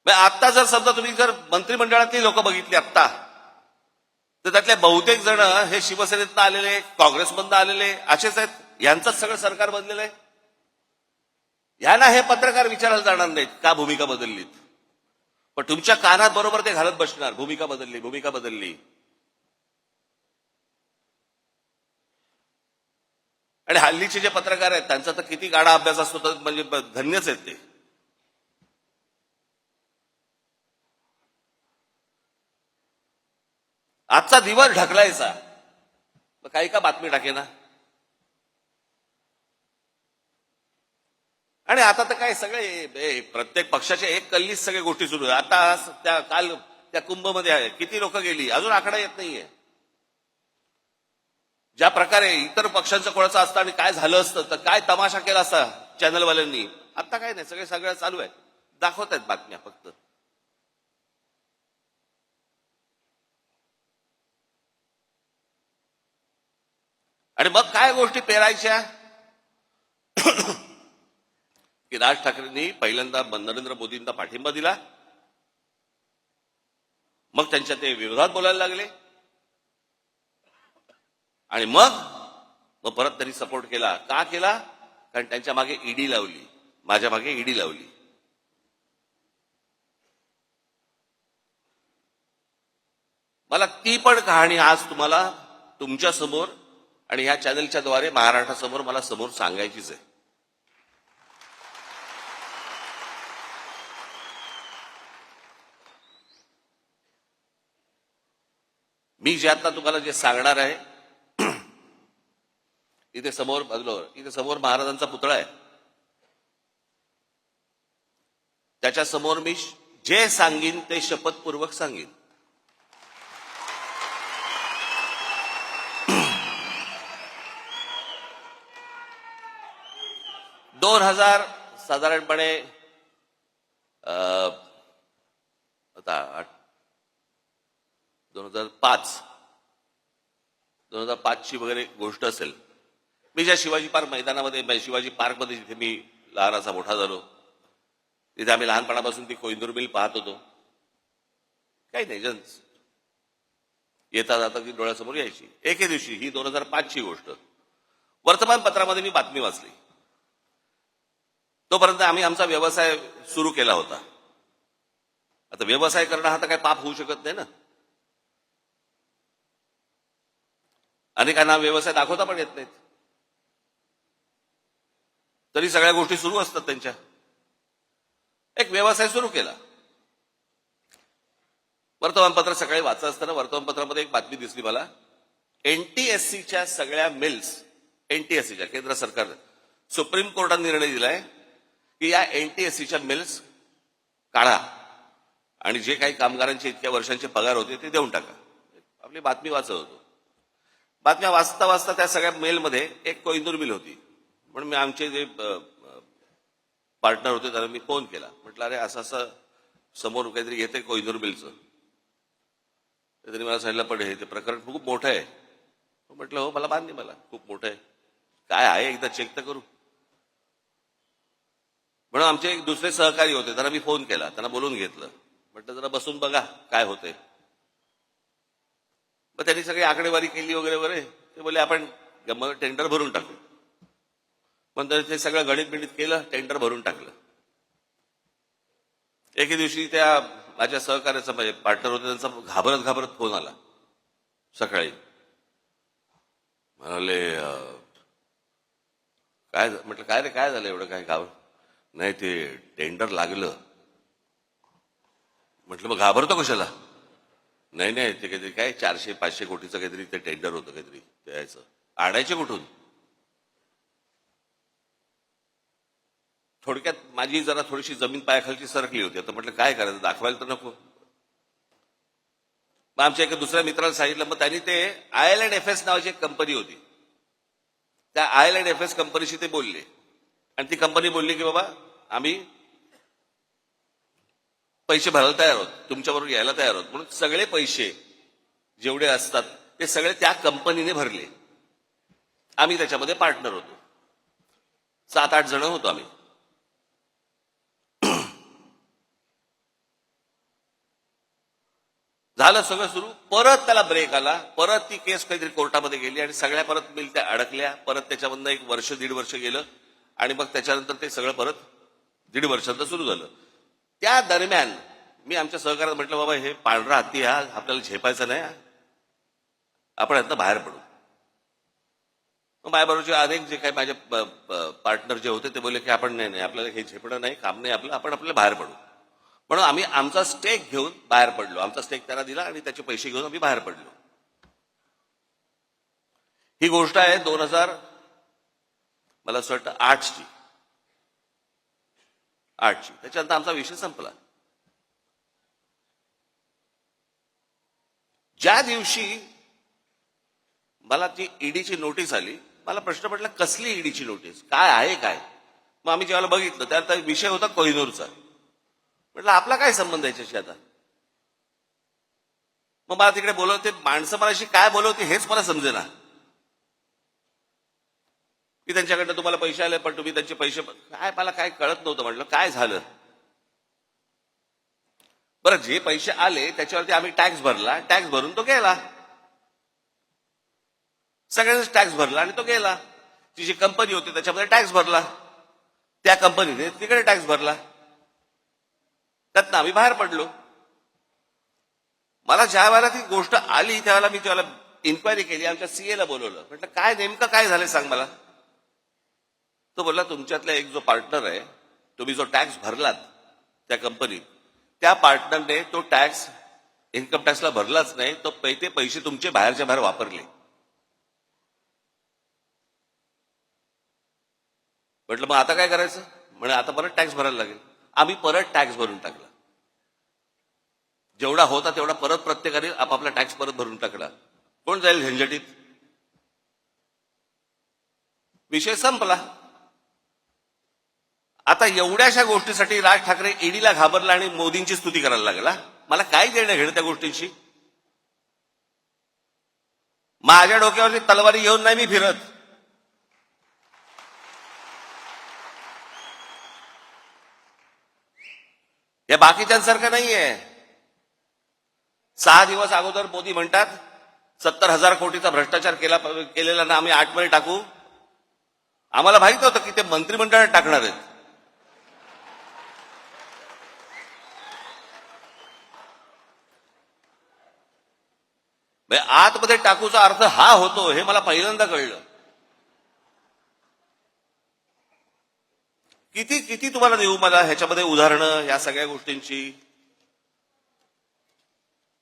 आता जर समजा तुम्ही जर मंत्रिमंडळातली लोक बघितली आत्ता, तर त्यातले बहुतेक जण हे शिवसेनेतनं आलेले, काँग्रेसमधनं आलेले असेच आहेत. यांचंच सगळं सरकार बनलेलं आहे. यांना हे पत्रकार विचारायला जाणार नाहीत का भूमिका बदललीत, पण तुमच्या कानात बरोबर ते घालत बसणार, भूमिका बदलली, भूमिका बदलली. आणि हल्लीचे जे पत्रकार आहेत त्यांचा तर किती गाडा अभ्यास असतो, तर म्हणजे धन्यच आहेत ते. आजचा दिवस ढकलायचा, काही का बातमी टाकेना. आणि आता तर काय सगळे प्रत्येक पक्षाच्या एक कल्लीच सगळ्या गोष्टी सुरू आहेत. आता काल त्या कुंभमध्ये आहे, किती लोक गेली अजून आकडा येत नाहीये. ज्या प्रकारे इतर पक्षांचं कोणाचं असतं आणि काय झालं असतं, तर काय तमाशा केला असता चॅनलवाल्यांनी. आता काय नाही, सगळं चालू आहे, दाखवत आहेत बातम्या फक्त. आणि मग काय गोष्टी पेरायच्या की राज ठाकरेंनी पहिल्यांदा नरेंद्र मोदींना पाठिंबा दिला, मग त्यांच्या ते विरोधात बोलायला लागले, आणि मग परत त्यांनी सपोर्ट केला. का केला? कारण त्यांच्या मागे ईडी लावली, माझ्या मागे ईडी लावली. मला ती पण कहाणी आज तुम्हाला तुमच्या समोर आणि ह्या चॅनलच्या द्वारे महाराष्ट्रासमोर मला समोर सांगायचीच आहे. मी जे आता तुम्हाला जे सांगणार आहे, इथे समोर महाराजांचा पुतळा आहे. त्याच्या समोर मी जे सांगीन ते शपथपूर्वक सांगीन. साधारणपणे आता 2005 ची वगैरे गोष्ट असेल. मी ज्या शिवाजी पार्क मैदानामध्ये, शिवाजी पार्कमध्ये जिथे मी लहानाचा मोठा झालो, तिथे आम्ही लहानपणापासून ती कोइंदूर मिल पाहत होतो. काही नाही, येता जाता ती डोळ्यासमोर यायची. एके दिवशी, ही 2005 ची गोष्ट, वर्तमानपत्रामध्ये मी बातमी वाचली. तोपर्यंत आम्ही आमचा व्यवसाय सुरू केला होता. आता व्यवसाय करणं हा तर काही पाप होऊ शकत नाही ना. अनेकांना व्यवसाय दाखवता पण येत नाहीत, तरी सगळ्या गोष्टी सुरू असतात त्यांच्या. एक व्यवसाय सुरू केला. वर्तमानपत्र सकाळी वाचत असताना वर्तमानपत्रामध्ये एक बातमी दिसली मला. एनटीएससीच्या सगळ्या मिल्स, एनटीएससीच्या, केंद्र सरकार, सुप्रीम कोर्टाने निर्णय दिलाय की या एनटीएससीच्या मिल्स काढा आणि जे काही कामगारांचे इतक्या वर्षांचे पगार होते ते देऊन टाका. आपली बातमी वाचत होतो. बातम्या वाचता वाचता त्या सगळ्या मेलमध्ये एक कोइंदूर मिल होती. म्हणून मी आमचे जे पार्टनर होते त्यांना मी फोन केला. म्हटलं, अरे असं समोर काहीतरी येते कोइंदूर मिलचं. त्यांनी मला सांगितलं, पण हे ते प्रकरण खूप मोठं आहे. म्हटलं, हो, मला मान्य, मला खूप मोठं आहे. काय आहे एकदा चेक तर करू. म्हणून आमचे एक दुसरे सहकारी होते, त्यांना मी फोन केला, त्यांना बोलून घेतलं. म्हटलं, जरा बसून बघा काय होतंय. मग त्यांनी सगळी आकडेवारी केली वगैरे वगैरे. ते बोलले, आपण टेंडर भरून टाकू. पण ते सगळं गणित बिणित केलं, टेंडर भरून टाकलं. एके दिवशी त्या माझ्या सहकार्याचा, म्हणजे पार्टनर होते, त्यांचा घाबरत फोन आला सकाळी. म्हणाले, काय? म्हटलं, काय रे, काय झालं एवढं, काय घाबर? नाही, ते टेंडर लागलं. म्हटलं, मग घाबरतो कशाला? नाही, ते काहीतरी काय 400-500 कोटीचं काहीतरी ते टेंडर होतं, काहीतरी द्यायचं. आणायचे कुठून? थोडक्यात माझी जरा थोडीशी जमीन पायाखालची सरकली होती. आता म्हटलं, काय करायचं, दाखवायला तर नको. मग आमच्या एका दुसऱ्या मित्राला सांगितलं. मग त्यांनी ते IL&FS नावाची एक कंपनी होती, त्या IL&FS कंपनीशी ते बोलले. आणि ती कंपनी बोलली की बाबा, आम्ही पैसे भरायला तयार आहोत, तुमच्याबरोबर यायला तयार आहोत. म्हणून सगळे पैसे जेवढे असतात ते सगळे त्या कंपनीने भरले. आम्ही त्याच्यामध्ये पार्टनर होतो. 7-8 जण होतो आम्ही. झालं सगळं सुरू, परत त्याला ब्रेक आला, परत ती केस काहीतरी कोर्टामध्ये गेली आणि सगळ्या परत मिल त्या अडकल्या, परत त्याच्यामधनं 1 वर्ष 1.5 वर्ष गेलं आणि मग त्याच्यानंतर ते सगळं परत 1.5 वर्षांचं सुरू झालं. त्या दरम्यान मी आमच्या सहकार्यात म्हटलं, बाबा हे पांढरा हत्ती हा आपल्याला झेपायचा नाही, आपण यातनं बाहेर पडू. मग माझ्याबरोबरचे अनेक जे काही माझे पार्टनर जे होते ते बोलले की आपण नाही आपल्याला हे झेपणं नाही, काम नाही आपलं, आपण आपल्याला बाहेर पडू. म्हणून आम्ही आमचा स्टेक घेऊन बाहेर पडलो. आमचा स्टेक त्याला दिला आणि त्याचे पैसे घेऊन आम्ही बाहेर पडलो. ही गोष्ट आहे 2000 मला असं वाटतं 8ची. त्याच्यानंतर आमचा विषय संपला. ज्या दिवशी मला ती ईडीची नोटीस आली, मला प्रश्न पडला कसली ईडीची नोटीस, काय आहे काय. मग आम्ही जेव्हा बघितलं त्यात विषय होता कोहिनूरचा. म्हटलं आपला काय संबंध याच्याशी आता. मग मला तिकडे बोलवते माणसं मलाशी काय बोलवते हेच मला समजेना. की त्यांच्याकडनं तुम्हाला पैसे आले पण तुम्ही त्यांचे पैसे काय, मला काय कळत नव्हतं. म्हटलं काय झालं. बरं जे पैसे आले त्याच्यावरती आम्ही टॅक्स भरला, टॅक्स भरून तो गेला. सगळ्यांनीच टॅक्स भरला आणि तो गेला. ती जी कंपनी होती त्याच्यामध्ये टॅक्स भरला, त्या कंपनीने तिकडे टॅक्स भरला, त्यातनं आम्ही बाहेर पडलो. मला ज्या वेळेला ती गोष्ट आली त्यावेळेला मी त्याला इन्क्वायरी केली, आमच्या सीएला बोलवलं. म्हटलं काय नेमकं काय झालं सांग मला. तो बोलला तुमच्यातला एक जो पार्टनर आहे, तुम्ही जो टॅक्स भरलात त्या कंपनीत, त्या पार्टनरने तो टॅक्स इन्कम टॅक्सला भरलाच नाही, तो ते पैसे तुमचे बाहेरच्या बाहेर वापरले. म्हटलं मग आता काय करायचं. म्हणजे आता परत टॅक्स भरायला लागेल. आम्ही परत टॅक्स भरून टाकला, जेवढा होता तेवढा परत प्रत्येकाने आपापला टॅक्स परत भरून टाकला. कोण जाईल झंझटीत. विषय संपला. आता एवढ्याशा गोष्टीसाठी राज ठाकरे ईडीला घाबरला आणि मोदींची स्तुती करायला लागला. मला काय देणं घेणं त्या गोष्टींशी. माझ्या डोक्यावरची तलवारी घेऊन नाही मी फिरत. हे बाकीच्यांसारखं नाहीये. 6 दिवस अगोदर मोदी म्हणतात 70,000 कोटीचा भ्रष्टाचार केलेला ना आम्ही 8 मध्ये टाकू. आम्हाला माहित होतं की ते मंत्रिमंडळात टाकणार आहेत. आतमध्ये टाकूचा अर्थ हा होतो हे मला पहिल्यांदा कळलं. किती किती तुम्हाला देऊ मला ह्याच्यामध्ये उदाहरणं या सगळ्या गोष्टींची.